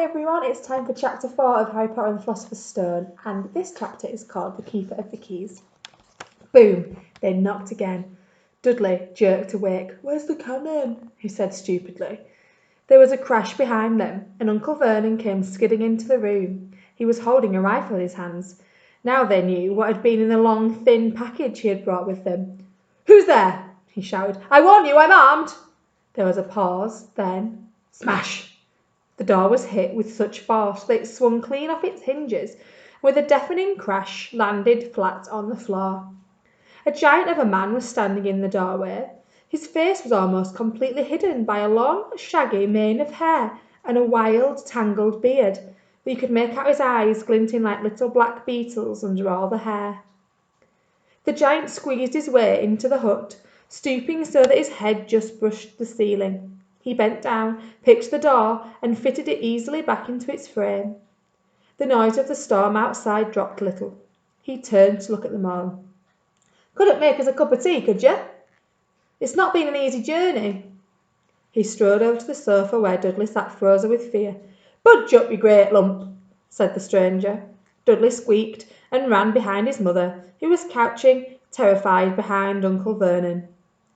Hi everyone, it's time for chapter 4 of Harry Potter and the Philosopher's Stone, and this chapter is called The Keeper of the Keys. Boom! They knocked again. Dudley jerked awake. "Where's the cannon?" he said stupidly. There was a crash behind them, and Uncle Vernon came skidding into the room. He was holding a rifle in his hands. Now they knew what had been in the long, thin package he had brought with them. "Who's there?" he shouted. "I warn you, I'm armed!" There was a pause, then smash! The door was hit with such force that it swung clean off its hinges, and with a deafening crash landed flat on the floor. A giant of a man was standing in the doorway. His face was almost completely hidden by a long, shaggy mane of hair and a wild, tangled beard, but you could make out his eyes glinting like little black beetles under all the hair. The giant squeezed his way into the hut, stooping so that his head just brushed the ceiling. He bent down, picked the door, and fitted it easily back into its frame. The noise of the storm outside dropped a little. He turned to look at them all. "Couldn't make us a cup of tea, could you? It's not been an easy journey." He strode over to the sofa where Dudley sat frozen with fear. "Budge up, you great lump," said the stranger. Dudley squeaked and ran behind his mother, who was couching, terrified, behind Uncle Vernon.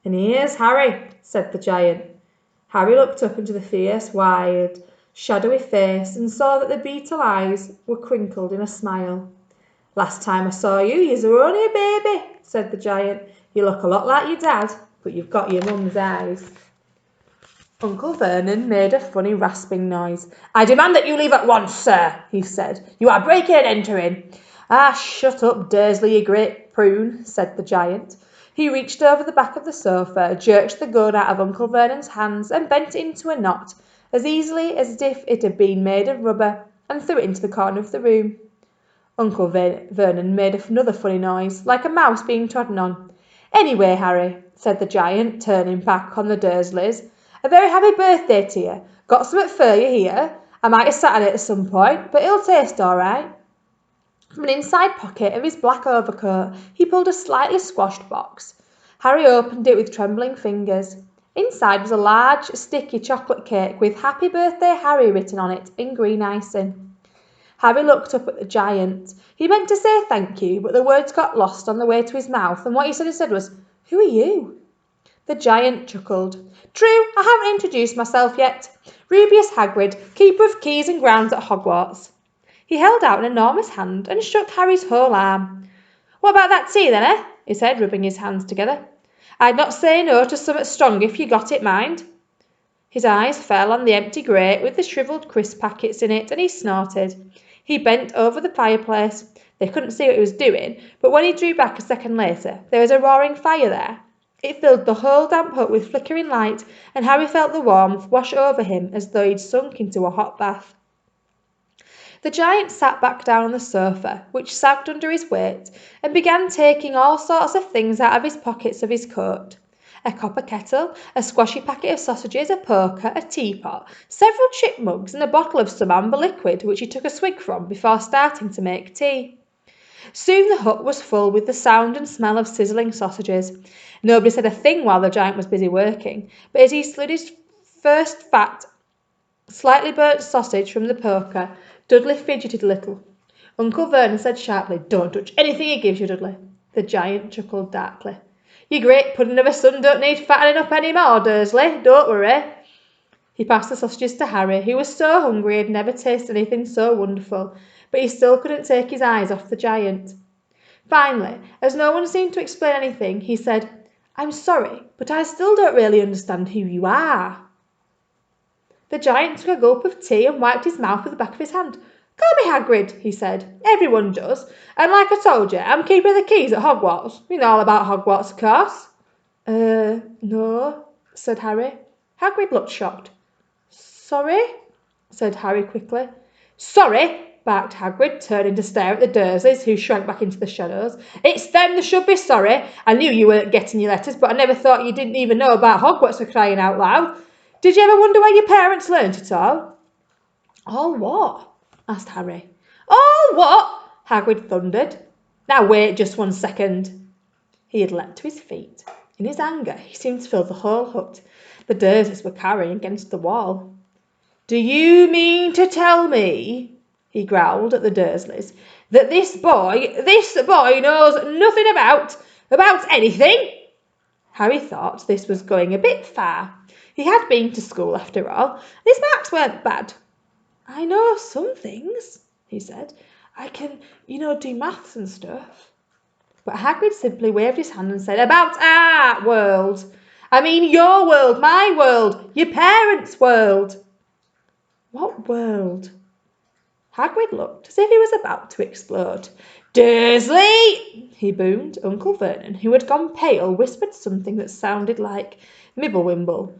"And here's Harry," said the giant. Harry looked up into the fierce, wide, shadowy face and saw that the beetle eyes were crinkled in a smile. "Last time I saw you, you were only a baby," said the giant. "You look a lot like your dad, but you've got your mum's eyes." Uncle Vernon made a funny rasping noise. "I demand that you leave at once, sir," he said. "You are breaking and entering." "Ah, shut up, Dursley, you great prune," said the giant. He reached over the back of the sofa, jerked the gun out of Uncle Vernon's hands and bent it into a knot, as easily as if it had been made of rubber, and threw it into the corner of the room. Uncle Vernon made another funny noise, like a mouse being trodden on. "Anyway, Harry," said the giant, turning back on the Dursleys, "a very happy birthday to you. Got something for you here. I might have sat on it at some point, but it'll taste all right." From an inside pocket of his black overcoat he pulled a slightly squashed box. Harry opened it with trembling fingers. Inside was a large, sticky chocolate cake with "Happy Birthday, Harry" written on it in green icing. Harry looked up at the giant. He meant to say thank you, but the words got lost on the way to his mouth, and what he should have said was, "Who are you?" The giant chuckled. "True, I haven't introduced myself yet. Rubeus Hagrid, keeper of keys and grounds at Hogwarts." He held out an enormous hand and shook Harry's whole arm. "What about that tea then, eh?" he said, rubbing his hands together. "I'd not say no to something strong if you got it, mind." His eyes fell on the empty grate with the shrivelled crisp packets in it, and he snorted. He bent over the fireplace. They couldn't see what he was doing, but when he drew back a second later, there was a roaring fire there. It filled the whole damp hut with flickering light, and Harry felt the warmth wash over him as though he'd sunk into a hot bath. The giant sat back down on the sofa, which sagged under his weight, and began taking all sorts of things out of his pockets of his coat. A copper kettle, a squashy packet of sausages, a poker, a teapot, several chip mugs, and a bottle of some amber liquid, which he took a swig from before starting to make tea. Soon the hut was full with the sound and smell of sizzling sausages. Nobody said a thing while the giant was busy working, but as he slid his first fat, slightly burnt sausage from the poker, Dudley fidgeted a little. Uncle Vernon said sharply, "Don't touch anything he gives you, Dudley." The giant chuckled darkly. "Your great pudding of a son don't need fattening up any more, Dursley. Don't worry." He passed the sausages to Harry, who was so hungry he had never tasted anything so wonderful, but he still couldn't take his eyes off the giant. Finally, as no one seemed to explain anything, he said, "I'm sorry, but I still don't really understand who you are." The giant took a gulp of tea and wiped his mouth with the back of his hand. "Call me Hagrid," he said. "Everyone does. And like I told you, I'm keeper of the keys at Hogwarts. You know all about Hogwarts, of course." No," said Harry. Hagrid looked shocked. "Sorry?" said Harry quickly. "Sorry," barked Hagrid, turning to stare at the Dursleys, who shrank back into the shadows. "It's them that should be sorry. I knew you weren't getting your letters, but I never thought you didn't even know about Hogwarts for crying out loud. Did you ever wonder where your parents learnt it all?" "All what?" asked Harry. "All what?" Hagrid thundered. "Now wait just 1 second." He had leapt to his feet. In his anger, he seemed to fill the whole hut. The Dursleys were cowering against the wall. Do you mean to tell me, he growled at the Dursleys, that this boy knows nothing about anything? Harry thought this was going a bit far. He had been to school after all, and his marks weren't bad. I know some things, he said. I can, do maths and stuff. But Hagrid simply waved his hand and said, about our world. I mean your world, my world, your parents' world. What world? Hagrid looked as if he was about to explode. Dursley! He boomed. Uncle Vernon, who had gone pale, whispered something that sounded like Mibblewimble.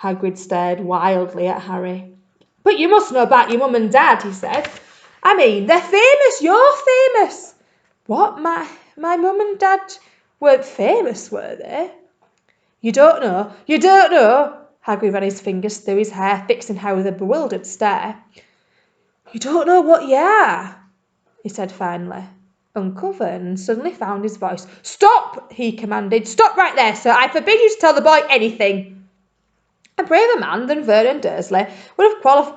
Hagrid stared wildly at Harry. But you must know about your mum and dad, he said. I mean, they're famous, you're famous. What, my mum and dad weren't famous, were they? You don't know. Hagrid ran his fingers through his hair, fixing Harry with a bewildered stare. You don't know what you are, he said finally. Uncle Vernon suddenly found his voice. Stop, he commanded. Stop right there, sir. I forbid you to tell the boy anything. A braver man than Vernon Dursley would have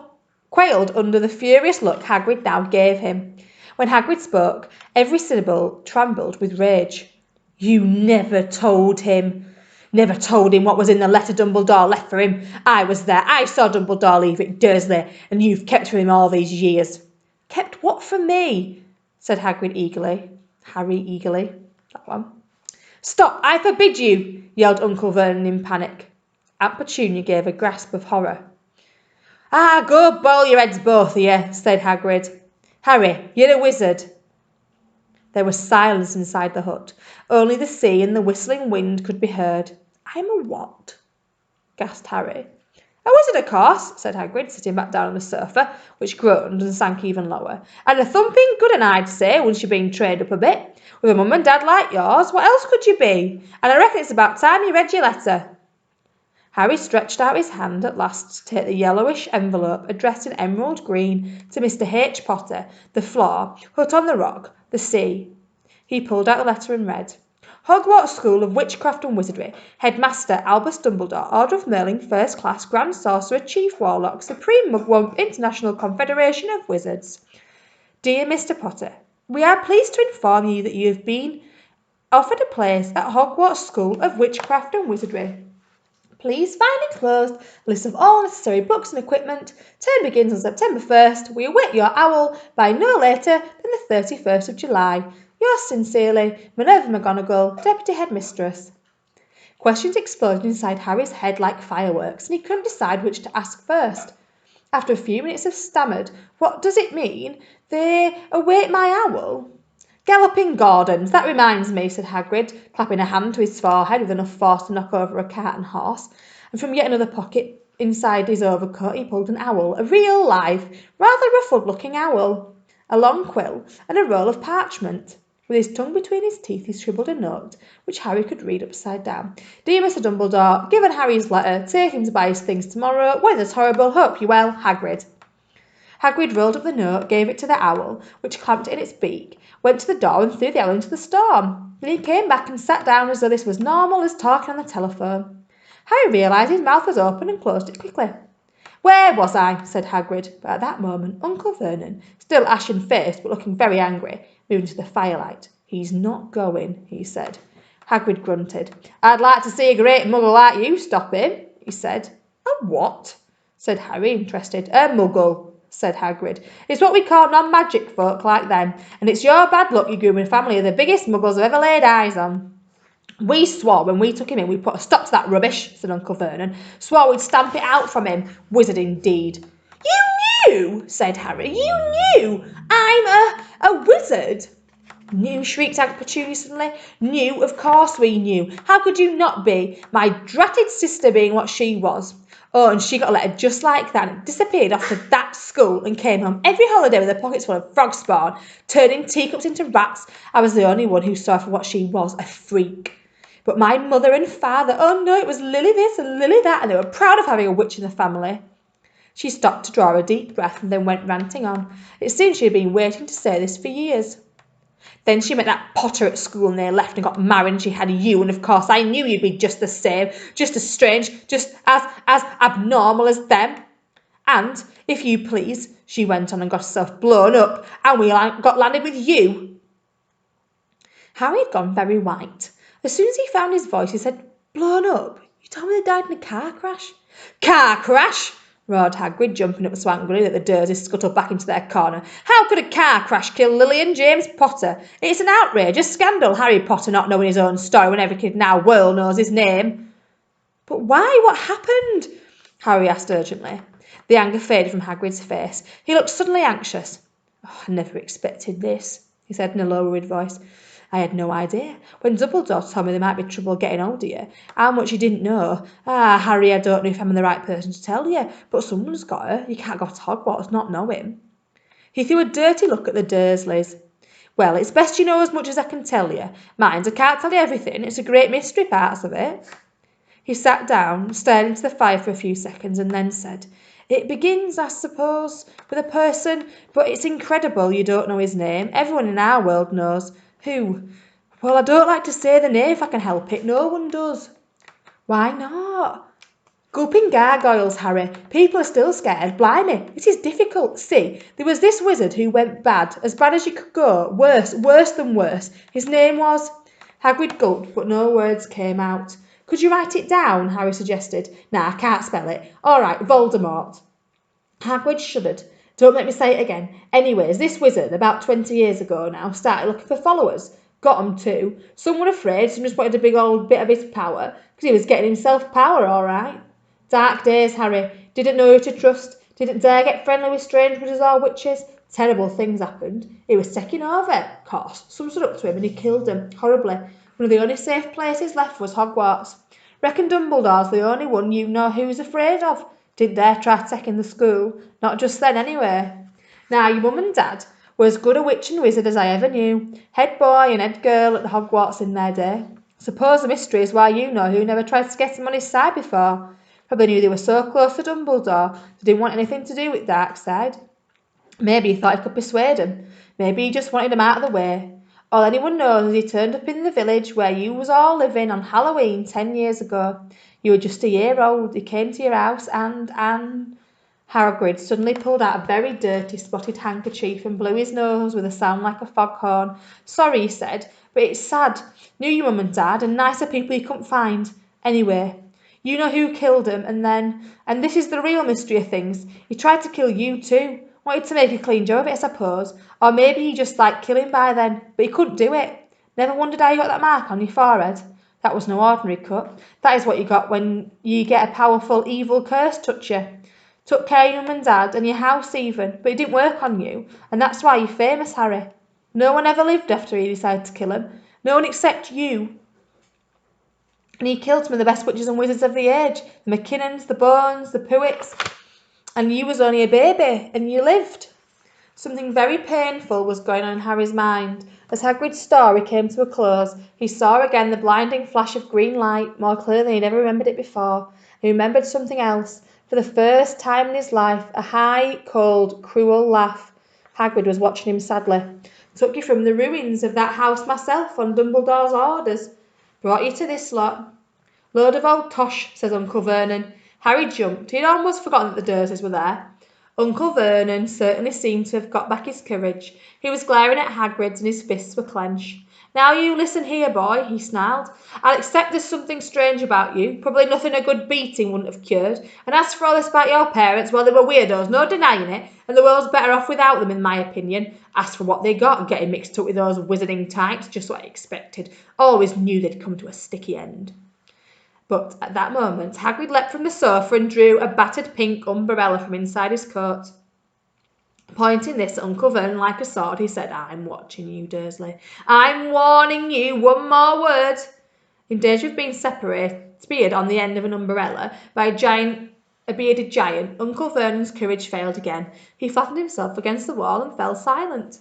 quailed under the furious look Hagrid now gave him. When Hagrid spoke, every syllable trembled with rage. You never told him what was in the letter Dumbledore left for him. I was there. I saw Dumbledore leave it, Dursley, and you've kept from him all these years. Kept what from me? Said Hagrid eagerly. Harry eagerly. That one. Stop, I forbid you, yelled Uncle Vernon in panic. Aunt Petunia gave a gasp of horror. Ah, go boil your heads, both of you, said Hagrid. Harry, you're a wizard. There was silence inside the hut. Only the sea and the whistling wind could be heard. I'm a what? Gasped Harry. A wizard, of course, said Hagrid, sitting back down on the sofa, which groaned and sank even lower. And a thumping good un, I'd say, once you've been trained up a bit. With a mum and dad like yours, what else could you be? And I reckon it's about time you read your letter. Harry stretched out his hand at last to take the yellowish envelope addressed in emerald green to Mr. H. Potter, the floor, hut on the rock, the sea. He pulled out the letter and read, Hogwarts School of Witchcraft and Wizardry, Headmaster Albus Dumbledore, Order of Merlin, First Class, Grand Sorcerer, Chief Warlock, Supreme Mugwump, International Confederation of Wizards. Dear Mr. Potter, we are pleased to inform you that you have been offered a place at Hogwarts School of Witchcraft and Wizardry. Please find enclosed a list of all necessary books and equipment. Term begins on September 1st. We await your owl by no later than the 31st of July. Yours sincerely, Minerva McGonagall, Deputy Headmistress. Questions exploded inside Harry's head like fireworks, and he couldn't decide which to ask first. After a few minutes of stammered, what does it mean? They await my owl? Galloping Gordons, that reminds me, said Hagrid, clapping a hand to his forehead with enough force to knock over a cart and horse, and from yet another pocket inside his overcoat he pulled an owl, a real, live, rather ruffled-looking owl, a long quill, and a roll of parchment. With his tongue between his teeth he scribbled a note, which Harry could read upside down. Dear Mr. Dumbledore, given Harry's letter, take him to buy his things tomorrow. Weather's horrible, hope you well, Hagrid. Hagrid rolled up the note, gave it to the owl, which clamped it in its beak, went to the door and threw the owl into the storm. Then he came back and sat down as though this was normal as talking on the telephone. Harry realised his mouth was open and closed it quickly. Where was I? Said Hagrid, but at that moment Uncle Vernon, still ashen-faced but looking very angry, moved into the firelight. He's not going, he said. Hagrid grunted. I'd like to see a great muggle like you stop him, he said. A what? Said Harry, interested. A muggle, said Hagrid. It's what we call non-magic folk like them, and it's your bad luck you grew in a family of the biggest muggles I've ever laid eyes on. We swore when we took him in we'd put a stop to that rubbish, said Uncle Vernon. Swore we'd stamp it out from him. Wizard indeed. You knew, said Harry. You knew I'm a wizard. Knew, shrieked Aunt Petunia suddenly. Knew, of course we knew. How could you not be? My dratted sister being what she was. Oh, and she got a letter just like that and disappeared off to that school and came home every holiday with her pockets full of frog spawn, turning teacups into rats. I was the only one who saw her for what she was, a freak. But my mother and father, oh no, it was Lily this and Lily that, and they were proud of having a witch in the family. She stopped to draw a deep breath and then went ranting on. It seemed she had been waiting to say this for years. Then she met that Potter at school and they left and got married and she had you, and of course I knew you'd be just the same, just as strange, just as abnormal as them. And, if you please, she went on and got herself blown up, and we got landed with you. Harry had gone very white. As soon as he found his voice, he said, "Blown up? You told me they died in a car crash." "Car crash?" roared Hagrid, jumping up so angrily that the Dursleys scuttled back into their corner. "How could a car crash kill Lily and James Potter? It's an outrageous scandal, Harry Potter not knowing his own story when every kid in our world knows his name." "But why? What happened?" Harry asked urgently. The anger faded from Hagrid's face. He looked suddenly anxious. "Oh, I never expected this," he said in a low, worried voice. "I had no idea. When Dumbledore told me there might be trouble getting hold of you, how much you didn't know. Harry, I don't know if I'm the right person to tell you, but someone's got her. You can't go to Hogwarts not know him." He threw a dirty look at the Dursleys. "Well, it's best you know as much as I can tell you. Mind, I can't tell you everything. It's a great mystery, parts of it." He sat down, stared into the fire for a few seconds, and then said, "It begins, I suppose, with a person, but it's incredible you don't know his name. Everyone in our world knows." "Who?" "Well, I don't like to say the name if I can help it. No one does." "Why not?" "Gulping gargoyles, Harry. People are still scared. Blimey, it is difficult. See, there was this wizard who went as bad as you could go. Worse than worse. His name was—" Hagrid gulped, but no words came out. "Could you write it down?" Harry suggested. "Nah, I can't spell it." "All right, Voldemort." Hagrid shuddered. "Don't make me say it again. Anyways, this wizard, about 20 years ago now, started looking for followers. Got 'em too. Some were afraid, some just wanted a big old bit of his power, because he was getting himself power, all right. Dark days, Harry. Didn't know who to trust. Didn't dare get friendly with strange wizards or witches. Terrible things happened. He was taking over, of course. Some stood up to him and he killed them, horribly. One of the only safe places left was Hogwarts. Reckon Dumbledore's the only one you know who's afraid of. Didn't dare try taking the school. Not just then, anyway. Now, your mum and dad were as good a witch and wizard as I ever knew. Head boy and head girl at the Hogwarts in their day. Suppose the mystery is why you know who never tried to get him on his side before. Probably knew they were so close to Dumbledore they didn't want anything to do with dark side. Maybe he thought he could persuade him. Maybe he just wanted him out of the way. All anyone knows is he turned up in the village where you was all living on Halloween 10 years ago. You were just a year old. He came to your house and Hagrid suddenly pulled out a very dirty spotted handkerchief and blew his nose with a sound like a foghorn. "Sorry," he said, "but it's sad. Knew your mum and dad and nicer people you couldn't find. Anyway, you know who killed him, and this is the real mystery of things. He tried to kill you too. Wanted to make a clean job of it, I suppose. Or maybe he just liked killing by then, but he couldn't do it. Never wondered how you got that mark on your forehead? That was no ordinary cut. That is what you got when you get a powerful evil curse touch you. Took care of your mum and dad and your house even, but it didn't work on you, and that's why you're famous, Harry. No one ever lived after he decided to kill him. No one except you. And he killed some of the best witches and wizards of the age. The McKinnons, the Bones, the Pewicks. And you was only a baby, and you lived." Something very painful was going on in Harry's mind. As Hagrid's story came to a close, he saw again the blinding flash of green light, more clearly than he'd ever remembered it before. He remembered something else. For the first time in his life, a high, cold, cruel laugh. Hagrid was watching him sadly. "Took you from the ruins of that house myself on Dumbledore's orders. Brought you to this lot." "Load of old tosh," says Uncle Vernon. Harry jumped. He had almost forgotten that the Dursleys were there. Uncle Vernon certainly seemed to have got back his courage. He was glaring at Hagrid and his fists were clenched. "Now you listen here, boy," he snarled. "I'll accept there's something strange about you. Probably nothing a good beating wouldn't have cured. And as for all this about your parents, well, they were weirdos, no denying it, and the world's better off without them, in my opinion. As for what they got, getting mixed up with those wizarding types, just what I expected. Always knew they'd come to a sticky end." But at that moment, Hagrid leapt from the sofa and drew a battered pink umbrella from inside his coat. Pointing this at Uncle Vernon like a sword, he said, "I'm watching you, Dursley. I'm warning you. One more word." In danger of being speared on the end of an umbrella by a bearded giant, Uncle Vernon's courage failed again. He flattened himself against the wall and fell silent.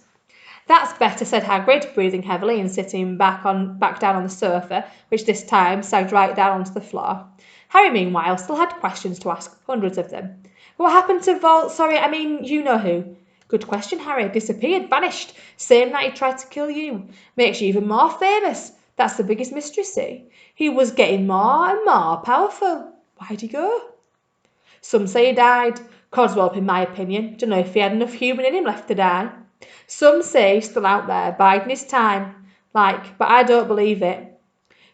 "That's better," said Hagrid, breathing heavily and sitting back down on the sofa, which this time sagged right down onto the floor. Harry, meanwhile, still had questions to ask, hundreds of them. "What happened to you know who?" "Good question, Harry. Disappeared, vanished. Same night he tried to kill you. Makes you even more famous. That's the biggest mystery, see? He was getting more and more powerful. Why'd he go?" "Some say he died. Codswallop, in my opinion. Don't know if he had enough human in him left to die. Some say he's still out there, biding his time, but I don't believe it.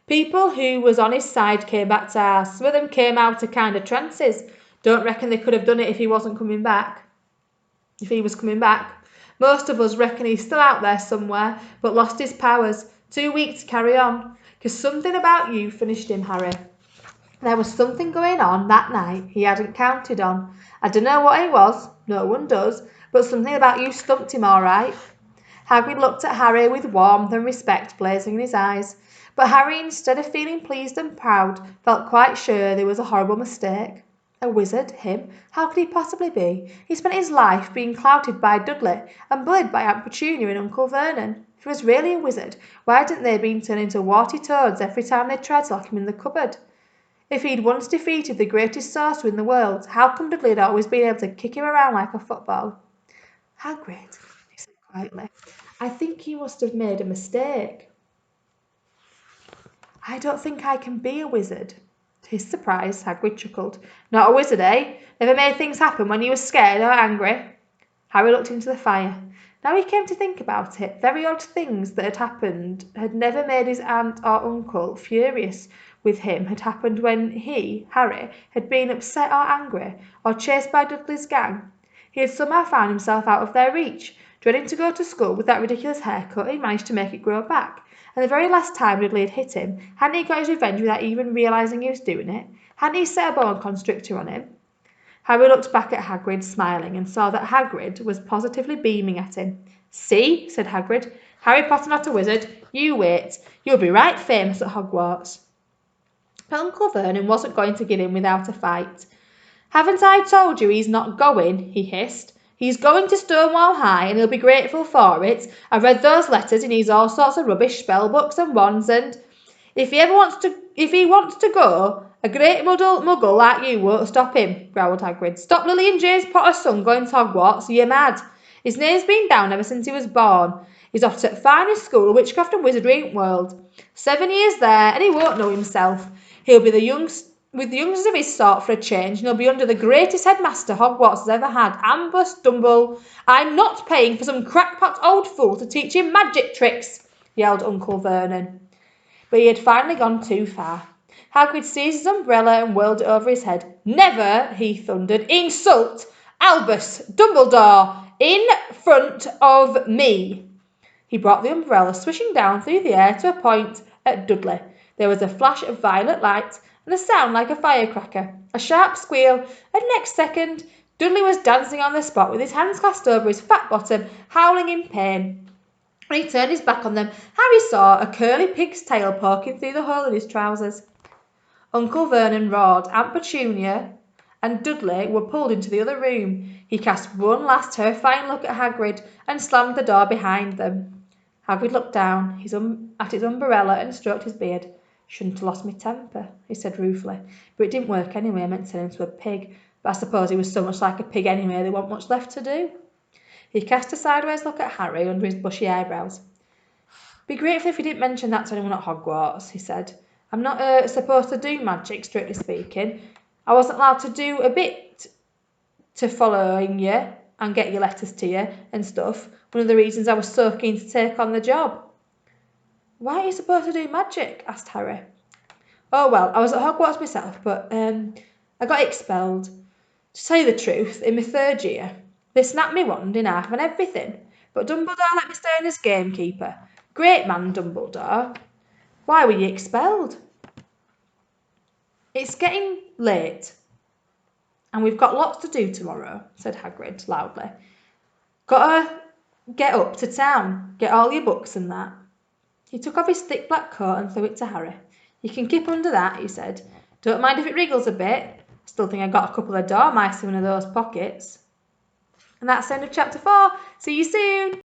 People who was on his side came back to ours. Some of them came out of kind of trances. Don't reckon they could have done it if he wasn't coming back. If he was coming back. Most of us reckon he's still out there somewhere, but lost his powers. Too weak to carry on. Because something about you finished him, Harry. There was something going on that night he hadn't counted on. I don't know what it was, no one does, but something about you stumped him all right. Hagrid looked at Harry with warmth and respect blazing in his eyes, but Harry, instead of feeling pleased and proud, felt quite sure there was a horrible mistake. A wizard, him? How could he possibly be? He spent his life being clouted by Dudley and bullied by Aunt Petunia and Uncle Vernon. If he was really a wizard, why hadn't they been turned into warty toads every time they tried to lock him in the cupboard? If he'd once defeated the greatest sorcerer in the world, how come Dudley had always been able to kick him around like a football? Hagrid, he said quietly, I think he must have made a mistake. I don't think I can be a wizard. To his surprise, Hagrid chuckled. Not a wizard, eh? Never made things happen when you were scared or angry? Harry looked into the fire. Now he came to think about it, very odd things that had happened had never made his aunt or uncle furious with him had happened when he, Harry, had been upset or angry, or chased by Dudley's gang. He had somehow found himself out of their reach. Dreading to go to school with that ridiculous haircut, he managed to make it grow back. And the very last time Dudley had hit him, hadn't he got his revenge without even realising he was doing it? Hadn't he set a boa constrictor on him? Harry looked back at Hagrid, smiling, and saw that Hagrid was positively beaming at him. See, said Hagrid, Harry Potter not a wizard. You wait. You'll be right famous at Hogwarts. But Uncle Vernon wasn't going to give in without a fight. Haven't I told you he's not going? He hissed. He's going to Stonewall High, and he'll be grateful for it. I've read those letters. He needs all sorts of rubbish, spell books and wands, and if he wants to go, a great muggle like you won't stop him, growled Hagrid. Stop Lily and James Potter's son going to Hogwarts. You're mad. His name's been down ever since he was born. He's off to the finest school of witchcraft and wizardry in the world. 7 years there, and he won't know himself. He'll be with the youngsters of his sort for a change, and he'll be under the greatest headmaster Hogwarts has ever had, Albus Dumble. I'm not paying for some crackpot old fool to teach him magic tricks, yelled Uncle Vernon. But he had finally gone too far. Hagrid seized his umbrella and whirled it over his head. Never, he thundered, insult Albus Dumbledore in front of me. He brought the umbrella swishing down through the air to a point at Dudley. There was a flash of violet light and a sound like a firecracker, a sharp squeal, and next second Dudley was dancing on the spot with his hands clasped over his fat bottom, howling in pain. When he turned his back on them, Harry saw a curly pig's tail poking through the hole in his trousers. Uncle Vernon roared. Aunt Petunia and Dudley were pulled into the other room. He cast one last terrifying look at Hagrid and slammed the door behind them. Hagrid looked down at his umbrella and stroked his beard. Shouldn't have lost my temper, he said ruefully. But it didn't work anyway. I meant to turn into a pig. But I suppose he was so much like a pig anyway, there wasn't much left to do. He cast a sideways look at Harry under his bushy eyebrows. Be grateful if you didn't mention that to anyone at Hogwarts, he said. I'm not supposed to do magic, strictly speaking. I wasn't allowed to do a bit to following you and get your letters to you and stuff. One of the reasons I was so keen to take on the job. Why are you supposed to do magic? Asked Harry. Oh, well, I was at Hogwarts myself, but I got expelled. To tell you the truth, in my 3rd year, they snapped me wand in half and everything. But Dumbledore let me stay in as gamekeeper. Great man, Dumbledore. Why were you expelled? It's getting late, and we've got lots to do tomorrow, said Hagrid loudly. Gotta get up to town, get all your books and that. He took off his thick black coat and threw it to Harry. You can keep under that, he said. Don't mind if it wriggles a bit. Still think I got a couple of dormice in one of those pockets. And that's the end of chapter 4. See you soon.